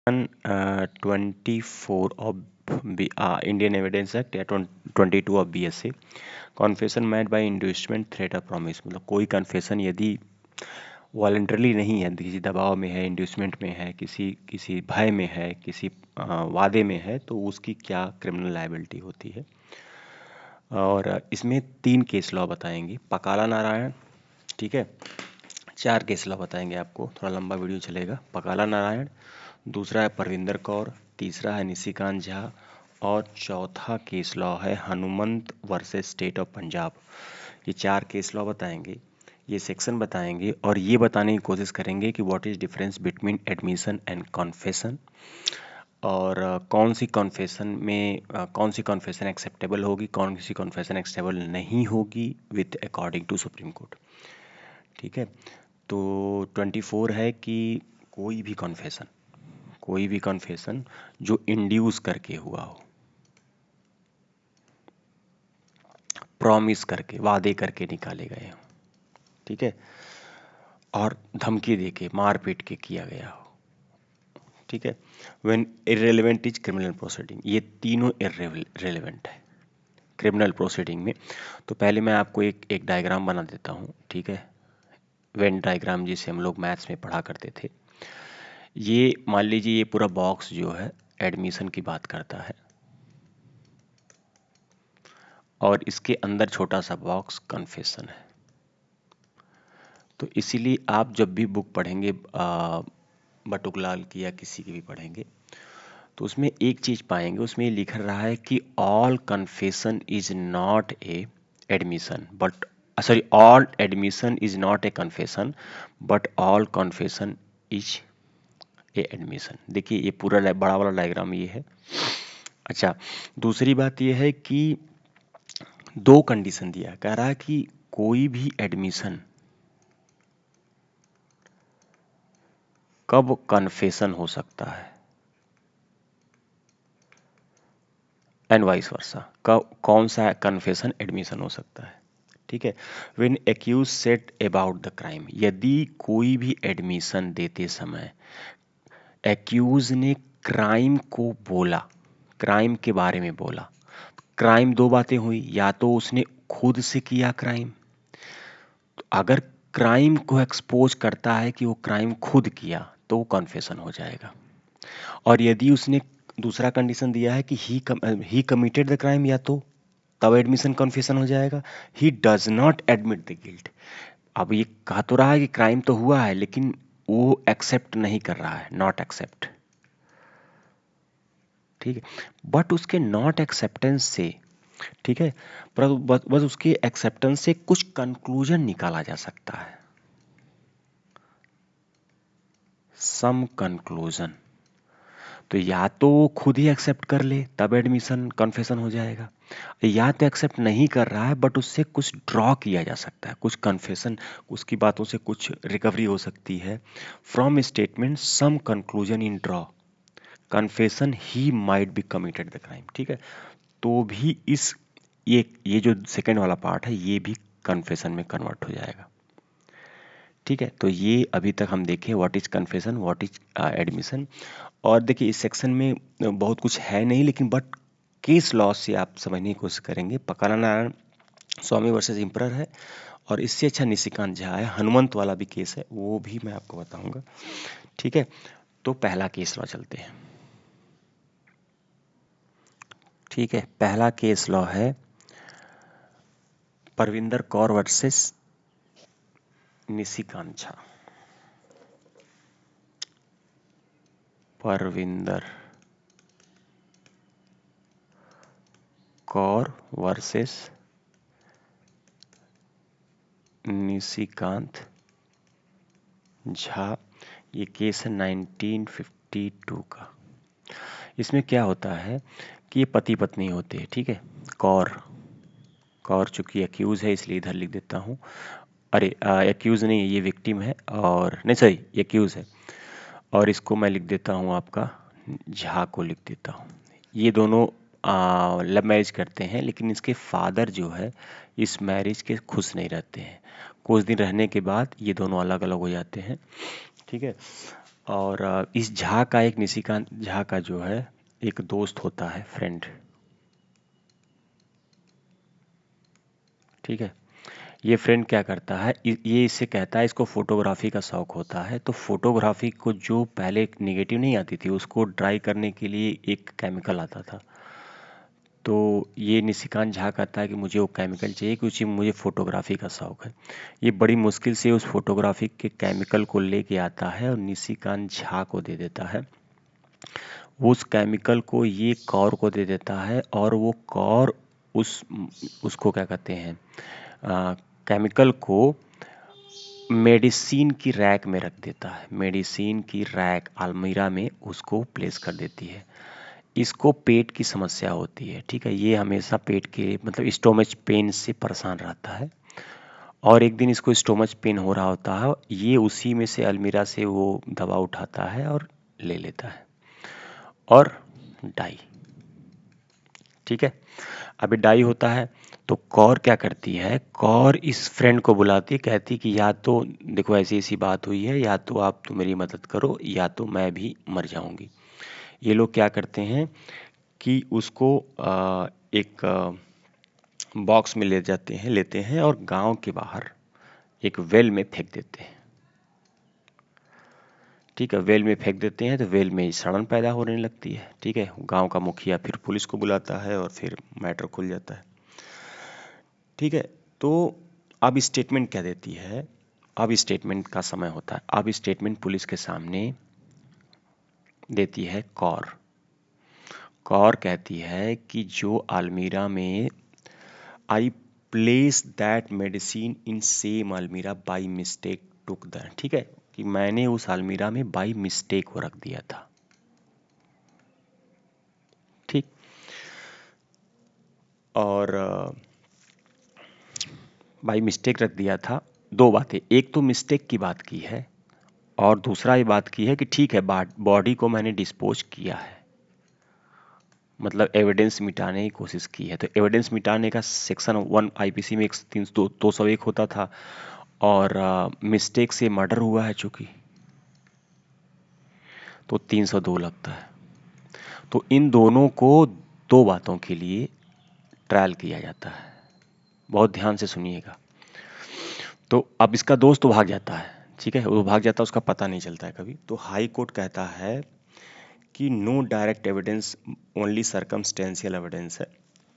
24 of Indian Evidence Act या 22 of BSA confession made by inducement threat और promise, मतलब कोई कन्फेशन यदि वॉलंटरली नहीं है, किसी दबाव में है, इंड्यूसमेंट में है, किसी भय में है, किसी वादे में है, तो उसकी क्या क्रिमिनल लायबिलिटी होती है। और इसमें 3 केस लॉ बताएंगे, पकाला नारायण, ठीक है, 4 केस लॉ बताएंगे आपको, थोड़ा लंबा वीडियो चलेगा। पकाला नारायण, दूसरा है परविंदर कौर, तीसरा है निशिकांत झा और चौथा केस लॉ है Hanumant versus state of Punjab. ये 4 केस लॉ बताएंगे, ये सेक्शन बताएंगे और ये बताने की कोशिश करेंगे कि what is difference between admission and confession, और कौन सी कॉन्फेशन एक्सेप्टेबल होगी, कौन सी कॉन्फेशन एक्सेप्टेबल नहीं होगी with according to supreme court. ठीक है, तो 24 है कि कोई भी कॉन्फेशन जो इंड्यूस करके हुआ हो, प्रॉमिस करके, वादे करके निकाले गए हो, ठीक है, और धमकी देके, मार पीट के किया गया हो, ठीक है, when irrelevant is criminal proceeding, ये तीनों इररिलेवेंट है क्रिमिनल प्रोसीडिंग में। तो पहले मैं आपको एक डायग्राम बना देता हूँ, ठीक है, वेन डायग्राम जिसे हम लोग मैथ्स में पढ़ा करते थे। ये मान लीजिए ये पूरा बॉक्स जो है एडमिशन की बात करता है और इसके अंदर छोटा सा बॉक्स कन्फेशन है। तो इसीलिए आप जब भी बुक पढ़ेंगे, बटुकलाल की या किसी की भी पढ़ेंगे, तो उसमें एक चीज पाएंगे, उसमें ये लिख रहा है कि all confession is not a admission but sorry all admission is not a confession but all confession is a admission. देखिए ये पूरा बड़ा वाला डायग्राम ये है। अच्छा, दूसरी बात ये है कि 2 कंडीशन दिया, कह रहा है कि कोई भी एडमिशन कब कन्फेशन हो सकता है एंड वाइस वर्सा, कब कौन सा कन्फेशन एडमिशन हो सकता है, ठीक है। When accused said about the crime, यदि कोई भी एडमिशन देते समय एक्यूज ने क्राइम को बोला, क्राइम के बारे में बोला, क्राइम 2 बातें हुई, या तो उसने खुद से किया क्राइम, तो अगर क्राइम को एक्सपोज करता है कि वो क्राइम खुद किया तो वो कन्फेशन हो जाएगा। और यदि उसने दूसरा कंडीशन दिया है कि ही कमिटेड द क्राइम, या तो तब एडमिशन कन्फेशन हो जाएगा। He does not admit the guilt, अब ये कह तो रहा है कि क्राइम तो हुआ है लेकिन वो एक्सेप्ट नहीं कर रहा है, नॉट एक्सेप्ट, ठीक है। बट उसके नॉट एक्सेप्टेंस से, ठीक है, पर बस उसके एक्सेप्टेंस से कुछ कंक्लूजन निकाला जा सकता है, सम कंक्लूजन। तो या तो वो खुद ही एक्सेप्ट कर ले तब एडमिशन कन्फेशन हो जाएगा, या तो एक्सेप्ट नहीं कर रहा है बट उससे कुछ ड्रॉ किया जा सकता है, कुछ कन्फेशन, उसकी बातों से कुछ रिकवरी हो सकती है। From statement some conclusion in draw confession he might be committed the crime, ठीक है। तो भी इस ये जो सेकेंड वाला पार्ट है ये भी कन्फेशन में कन्वर्ट हो जाएगा, ठीक है। तो ये अभी तक हम देखें what is confession, what is admission. और देखिए इस सेक्शन में बहुत कुछ है नहीं, लेकिन बट केस लॉ से आप समझने की कोशिश करेंगे। पकाला नारायण स्वामी वर्सेस इम्परर है और इससे अच्छा निशिकांत झा है, हनुमंत वाला भी केस है, वो भी मैं आपको बताऊंगा, ठीक है। तो पहला केस लॉ चलते हैं, ठीक है। पहला केस लॉ है परविंदर कौर वर्सेस निशिकांत झा। परविंदर कौर वर्सेस निशिकांत झा, ये केस है 1952 का। इसमें क्या होता है कि ये पति पत्नी होते हैं, ठीक है। कौर चूंकि एक्यूज है इसलिए इधर लिख देता हूँ, अरे एक्यूज नहीं, ये विक्टिम है, और नहीं सॉरी एक्यूज है, और इसको मैं लिख देता हूँ, आपका झा को लिख देता हूँ। ये दोनों लव मैरिज करते हैं, लेकिन इसके फादर जो है इस मैरिज के खुश नहीं रहते हैं। कुछ दिन रहने के बाद ये दोनों अलग अलग हो जाते हैं, ठीक है। और इस झा का एक निशिकांत झा का जो है एक दोस्त होता है, फ्रेंड। ठीक है। ये फ्रेंड क्या करता है, ये इससे कहता है, इसको फोटोग्राफी का शौक होता है, तो फोटोग्राफी को जो पहले नेगेटिव नहीं आती थी उसको ड्राई करने के लिए एक केमिकल आता था। तो ये निशिकांत झा कहता है कि मुझे वो केमिकल चाहिए क्योंकि मुझे फोटोग्राफी का शौक है। ये बड़ी मुश्किल से उस फोटोग्राफी के केमिकल को लेके आता है और निशिकांत झा को दे देता है। वो उस केमिकल को ये कौर को दे देता है और वो कौर उस उसको क्या कहते हैं, केमिकल को मेडिसिन की रैक में रख देता है। मेडिसिन की रैक अलमीरा में उसको प्लेस कर देती है। इसको पेट की समस्या होती है, ठीक है। ये हमेशा पेट के मतलब स्टोमच पेन से परेशान रहता है और एक दिन इसको स्टोमच पेन हो रहा होता है, ये उसी में से अलमीरा से वो दवा उठाता है और ले लेता है और डाई। ठीक है। अभी डाई होता है तो कौर क्या करती है, कौर इस फ्रेंड को बुलाती है, कहती कि या तो देखो ऐसी ऐसी बात हुई है, या तो आप तो मेरी मदद करो या तो मैं भी मर जाऊंगी। ये लोग क्या करते हैं कि उसको एक बॉक्स में ले जाते हैं, लेते हैं और गांव के बाहर एक वेल में फेंक देते हैं। ठीक है, वेल में फेंक देते हैं तो वेल में सड़न पैदा होने लगती है। ठीक है, गांव का मुखिया फिर पुलिस को बुलाता है और फिर मैटर खुल जाता है। ठीक है। तो अब स्टेटमेंट क्या देती है, अब स्टेटमेंट का समय होता है। अब स्टेटमेंट पुलिस के सामने देती है कौर। कौर कहती है कि जो अलमीरा में I place that medicine in same अलमीरा बाई मिस्टेक टुक द, ठीक है, कि मैंने उस अलमीरा में बाई मिस्टेक वो रख दिया था। ठीक। और बाई मिस्टेक रख दिया था। दो बातें, एक तो मिस्टेक की बात की है और दूसरा ये बात की है कि ठीक है बॉडी को मैंने डिस्पोज किया है, मतलब एविडेंस मिटाने की कोशिश की है। तो एविडेंस मिटाने का सेक्शन 1 आईपीसी में 201 होता था और मिस्टेक से मर्डर हुआ है चूंकि, तो 302 लगता है। तो इन दोनों को दो बातों के लिए ट्रायल किया जाता है। बहुत ध्यान से सुनिएगा। तो अब इसका दोस्त तो भाग जाता है, ठीक है, वो भाग जाता है, उसका पता नहीं चलता है कभी। तो हाई कोर्ट कहता है कि no direct evidence, only circumstantial evidence है।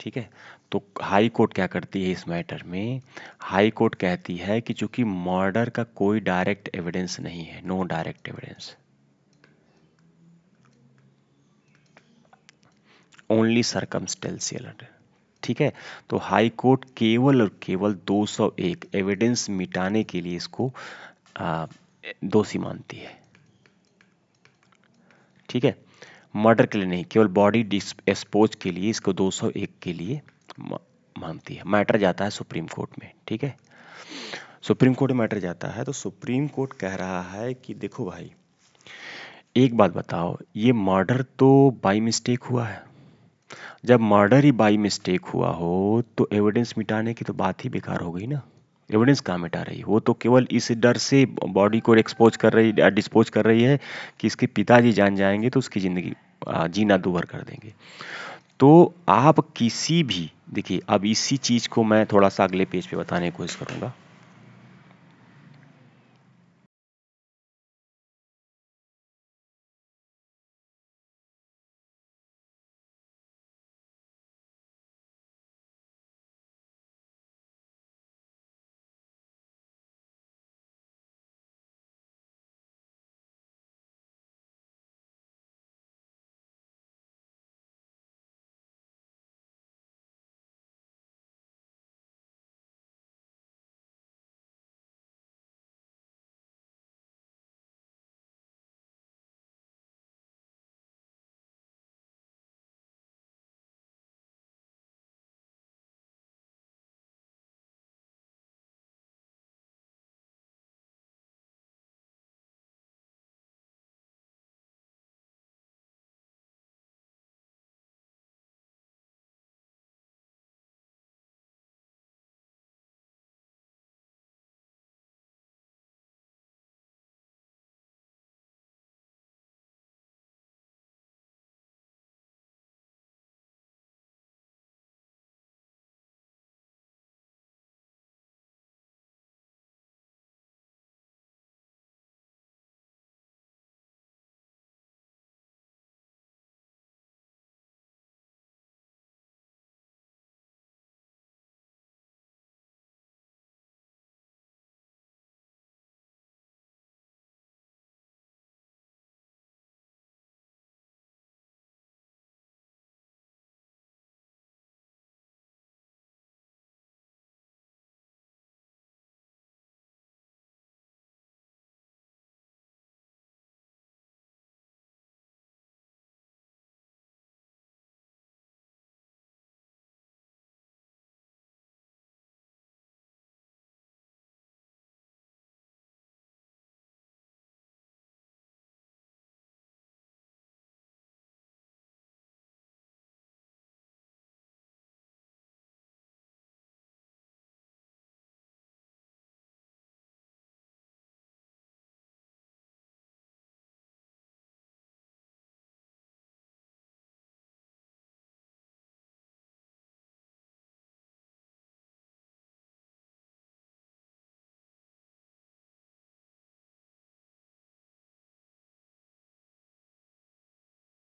ठीक है। तो हाई कोर्ट क्या करती है इस मैटर में, हाई कोर्ट कहती है कि चूंकि मर्डर का कोई डायरेक्ट एविडेंस नहीं है, no direct evidence, only circumstantial evidence. ठीक है। तो हाई कोर्ट केवल और केवल 201 एविडेंस मिटाने के लिए इसको दोषी मानती है। ठीक है। मर्डर के लिए नहीं, केवल बॉडी डिस्पोज के लिए इसको 201 के लिए मानती है। मैटर जाता है सुप्रीम कोर्ट में। ठीक है। सुप्रीम कोर्ट में मैटर जाता है तो सुप्रीम कोर्ट कह रहा है कि देखो भाई, एक बात बताओ, ये मर्डर तो बाई मिस्टेक हुआ है। जब मर्डर ही बाई मिस्टेक हुआ हो तो एविडेंस मिटाने की तो बात ही बेकार हो गई ना। एविडेंस कहाँ मिटा रही है, वो तो केवल इस डर से बॉडी को एक्सपोज कर रही, डिस्पोज कर रही है कि इसके पिताजी जान जाएंगे तो उसकी जिंदगी जीना दूभर कर देंगे। तो आप किसी भी, देखिए अब इसी चीज को मैं थोड़ा सा अगले पेज पे बताने की कोशिश करूंगा।